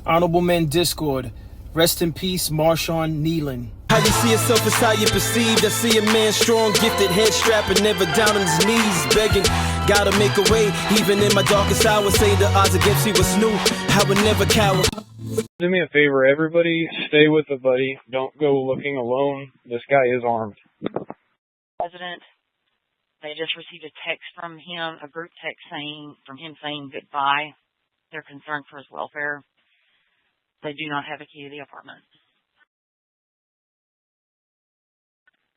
Honorable Men Discord. Rest in peace, Marshawn, Kneeland. How you see yourself is how you perceived. I see a man strong, gifted, head strapping, never down on his knees, begging. Gotta make a way, even in my darkest hour. Say the odds against me was new. I would never cower. Do me a favor, everybody. Stay with a buddy. Don't go looking alone. This guy is armed. President, they just received a text from him, a group text from him saying goodbye. They're concerned for his welfare. They do not have a key to the apartment.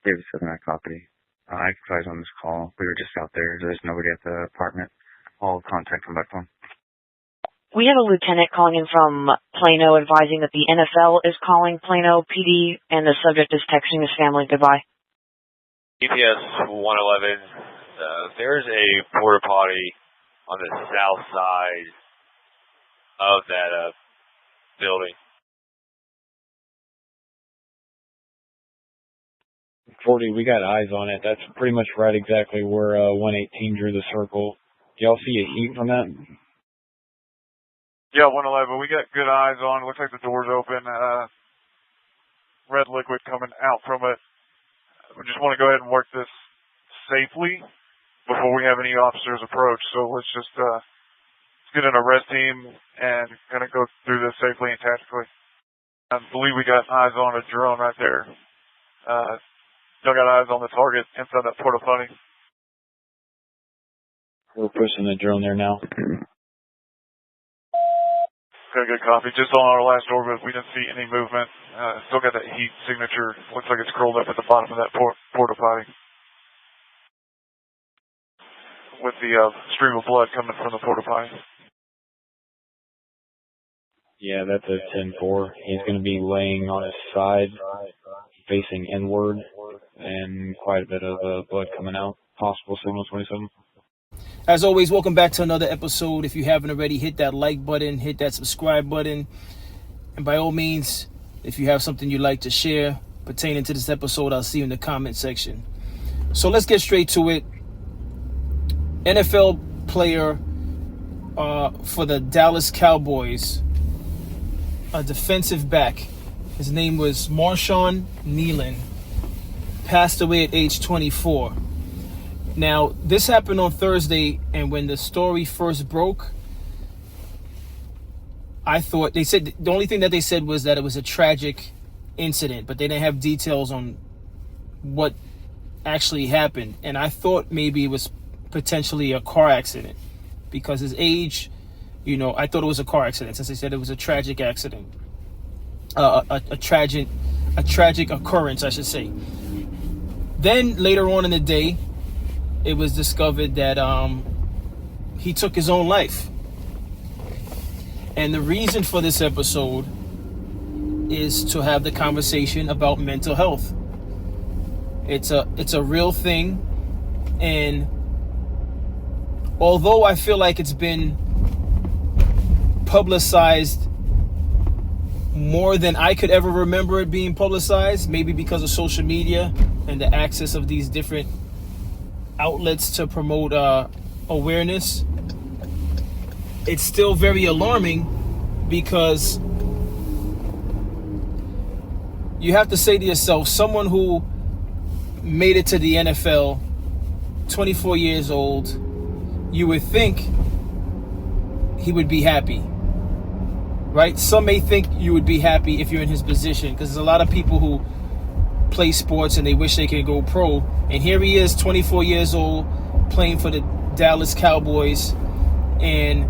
David 7, I copy. I advise on this call. We were just out there. There's nobody at the apartment. I'll contact him by phone. We have a lieutenant calling in from Plano advising that the NFL is calling Plano PD and the subject is texting his family goodbye. EPS 111, there's a porta potty on the south side of that building. 40, we got eyes on it. That's pretty much right exactly where 118 drew the circle. Y'all see a heat from that? Yeah, 111. We got good eyes on. Looks like the door's open. Red liquid coming out from it. We just want to go ahead and work this safely before we have any officers approach. So let's just get an arrest team and kind of go through this safely and tactically. I believe we got eyes on a drone right there. Still got eyes on the target inside that porta potty. We're pushing the drone there now. Okay, good copy. Just on our last orbit, we didn't see any movement. Still got that heat signature. Looks like it's curled up at the bottom of that porta potty. With the stream of blood coming from the porta potty. Yeah, that's a 10-4. He's going to be laying on his side, facing inward, and quite a bit of blood coming out. Possible signal 27. As always, welcome back to another episode. If you haven't already, hit that like button, hit that subscribe button. And by all means, if you have something you'd like to share pertaining to this episode, I'll see you in the comment section. So let's get straight to it. NFL player for the Dallas Cowboys, a defensive back. His name was Marshawn Kneeland. Passed away at age 24. Now, this happened on Thursday, and when the story first broke, they said the only thing that they said was that it was a tragic incident, but they didn't have details on what actually happened. And I thought maybe it was potentially a car accident because his age, I thought it was a car accident since they said it was a tragic accident, a tragic occurrence, I should say. Then later on in the day, it was discovered that he took his own life. And the reason for this episode is to have the conversation about mental health. It's a real thing. And although I feel like it's been publicized more than I could ever remember it being publicized, maybe because of social media and the access of these different outlets to promote awareness, it's still very alarming because you have to say to yourself, someone who made it to the NFL, 24 years old, you would think he would be happy, right? Some may think you would be happy if you're in his position, because there's a lot of people who play sports and they wish they could go pro. And here he is, 24 years old, playing for the Dallas Cowboys. And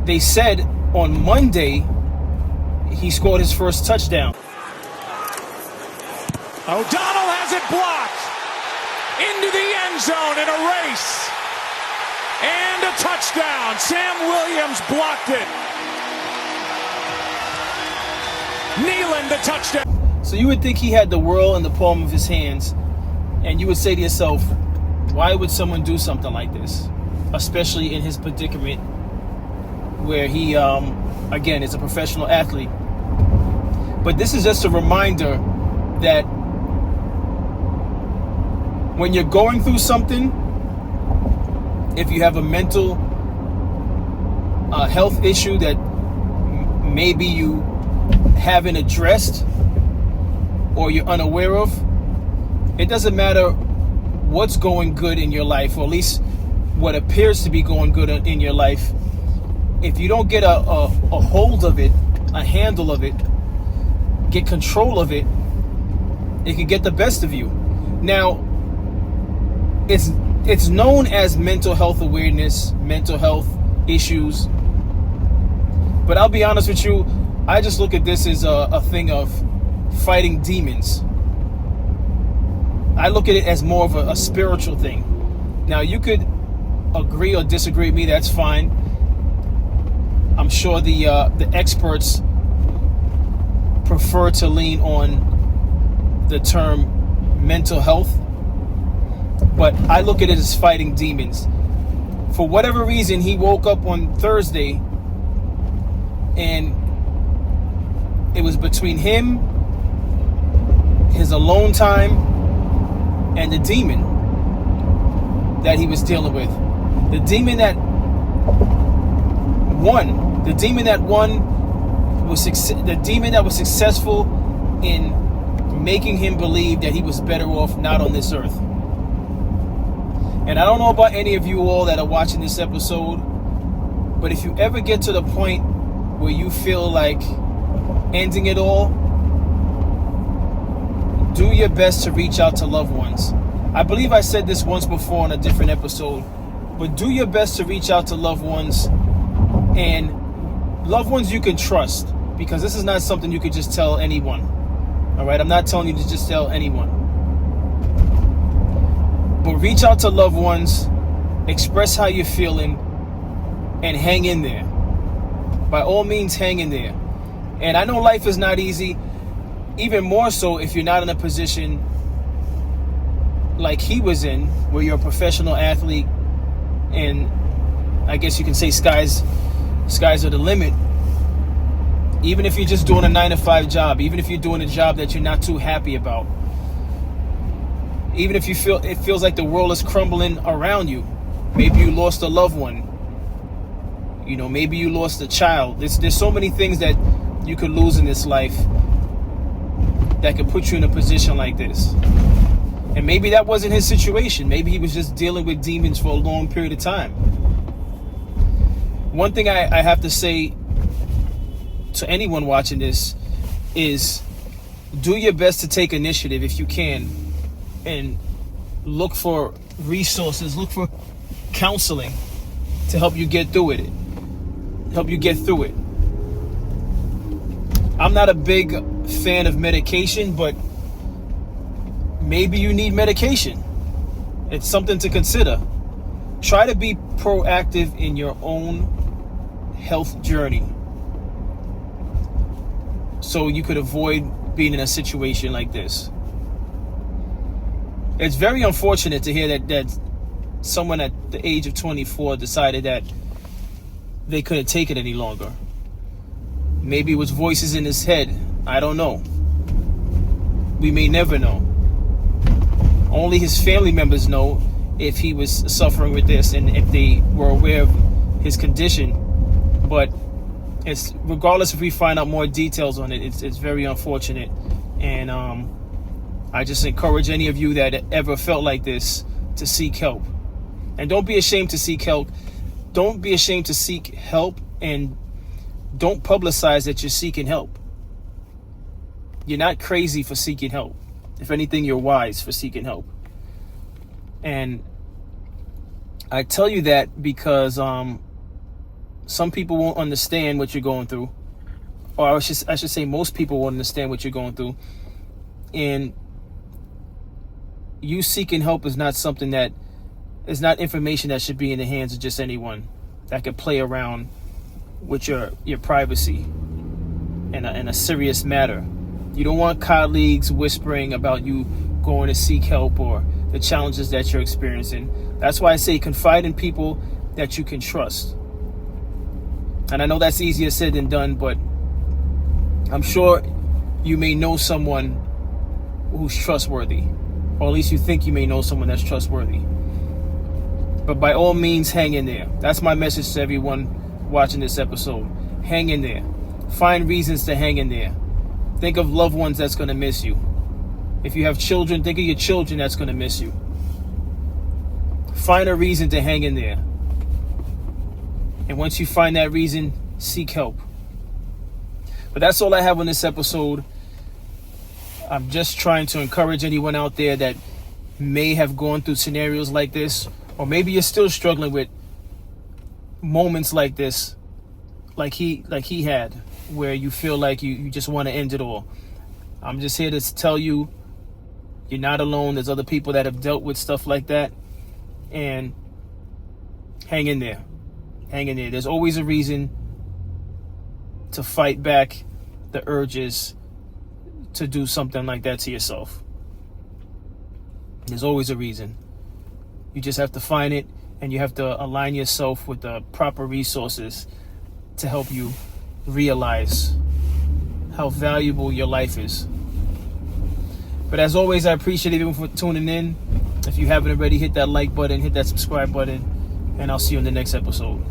they said on Monday he scored his first touchdown. O'Donnell has it blocked into the end zone in a race. And a touchdown. Sam Williams blocked it. Kneeland, the touchdown. So you would think he had the world in the palm of his hands, and you would say to yourself, why would someone do something like this? Especially in his predicament where he, again, is a professional athlete. But this is just a reminder that when you're going through something, if you have a mental health issue that maybe you haven't addressed or you're unaware of. It doesn't matter what's going good in your life, or at least what appears to be going good in your life. If you don't get a hold of it, a handle of it, get control of it, it can get the best of you. Now, it's known as mental health awareness, mental health issues. But I'll be honest with you, I just look at this as a thing of fighting demons. I look at it as more of a spiritual thing. Now, you could agree or disagree with me, that's fine. I'm sure the experts prefer to lean on the term mental health, but I look at it as fighting demons. For whatever reason, he woke up on Thursday and it was between him, his alone time, and the demon that he was dealing with. The demon that won. The demon that won was the demon that was successful in making him believe that he was better off not on this earth. And I don't know about any of you all that are watching this episode, but if you ever get to the point where you feel like ending it all, do your best to reach out to loved ones. I believe I said this once before on a different episode, but do your best to reach out to loved ones, and loved ones you can trust, because this is not something you could just tell anyone. All right, I'm not telling you to just tell anyone. But reach out to loved ones, express how you're feeling, and hang in there. By all means, hang in there. And I know life is not easy, even more so if you're not in a position like he was in, where you're a professional athlete, and I guess you can say skies are the limit. Even if you're just doing a 9-to-5 job, even if you're doing a job that you're not too happy about, even if it feels like the world is crumbling around you, maybe you lost a loved one, maybe you lost a child. There's so many things that you could lose in this life that could put you in a position like this. And maybe that wasn't his situation. Maybe he was just dealing with demons for a long period of time. One thing I have to say to anyone watching this is, do your best to take initiative if you can, and look for resources, look for counseling to help you get through it. I'm not a big fan of medication, but maybe you need medication. It's something to consider. Try to be proactive in your own health journey so you could avoid being in a situation like this. It's very unfortunate to hear that someone at the age of 24 decided that they couldn't take it any longer. Maybe it was voices in his head. I don't know. We may never know. Only his family members know if he was suffering with this and if they were aware of his condition. But it's, regardless if we find out more details on it, it's very unfortunate. And I just encourage any of you that ever felt like this to seek help. And don't be ashamed to seek help. Don't be ashamed to seek help, and don't publicize that you're seeking help. You're not crazy for seeking help. If anything, you're wise for seeking help. And I tell you that because some people won't understand what you're going through. Or I should say most people won't understand what you're going through. And you seeking help is not something that is not information that should be in the hands of just anyone that could play around with your privacy in a serious matter. You don't want colleagues whispering about you going to seek help or the challenges that you're experiencing. That's why I say confide in people that you can trust. And I know that's easier said than done, but I'm sure you may know someone who's trustworthy, or at least you think you may know someone that's trustworthy. But by all means, hang in there. That's my message to everyone watching this episode. Hang in there. Find reasons to hang in there. Think of loved ones that's going to miss you. If you have children, think of your children that's going to miss you. Find a reason to hang in there. And once you find that reason, seek help. But that's all I have on this episode. I'm just trying to encourage anyone out there that may have gone through scenarios like this, or maybe you're still struggling with moments like this, like he had, where you feel like you just want to end it all. I'm just here to tell you you're not alone. There's other people that have dealt with stuff like that, and hang in there. Hang in there. There's always a reason to fight back the urges to do something like that to yourself. There's always a reason. You just have to find it, and you have to align yourself with the proper resources to help you realize how valuable your life is. But as always, I appreciate everyone for tuning in. If you haven't already, hit that like button, hit that subscribe button, and I'll see you in the next episode.